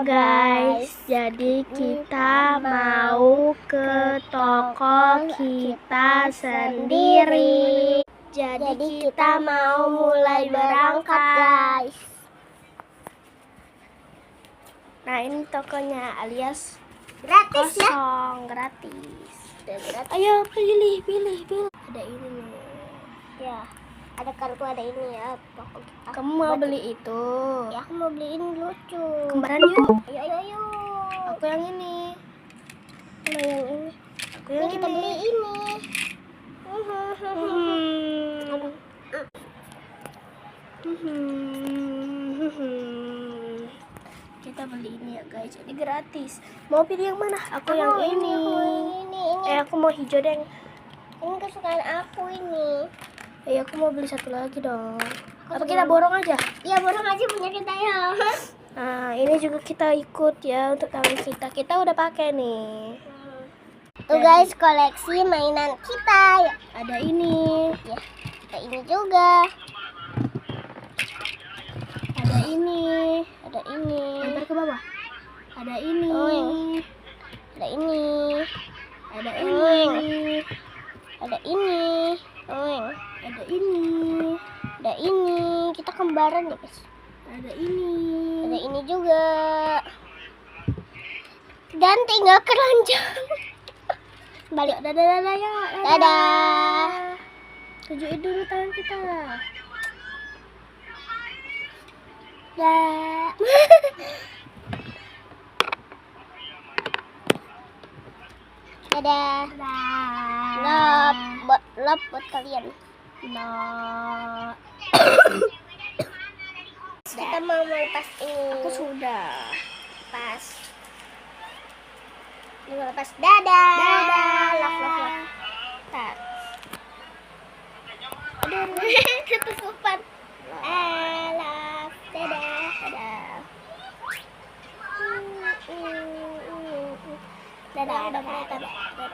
guys, jadi kita mau ke toko kita sendiri. Jadi kita mau mulai berangkat guys. Nah ini tokonya alias Gratis ya? kosong, gratis. Ayo pilih. Ada ini nih. Ya, ada kartu, ada ini ya. Kamu mau beli itu? Ya, aku mau beli ini lucu. Kembaran yuk. Ayo. Aku yang ini. Mau yang ini. Aku yang Kita beli ini. Kita beli ini ya guys, jadi gratis. Mau pilih yang mana? Aku yang ini. Aku Aku mau hijau deh. ini kesukaan aku ini. Aku mau beli satu lagi dong. Apa kita borong aja? Iya, borong aja punya kita ya. Nah ini juga kita ikut ya untuk tangan kita. Kita udah pakai nih. Tuh guys, koleksi mainan kita ya. Ada ini. Ya, ada ini juga. Ada ini. Ada ini. Lempar ke bawah. Ada ini. Ada ini. Ada ini. Ada ini. Ada ini. Ada ini. Kita kembaran ya guys. Ada ini. Ada ini juga. Dan tinggal keranjang. Balik. Dadah ya. Dadah. Tunjukin dulu tangan kita. Dah. Dadah. Love buat kalian. Kita mau melepas ini. Aku sudah. Pas. Ini melepas. Dadah. Love. Tak. Aduh. Ketutupan. Love. Dadah. Dadah. Udah mulai.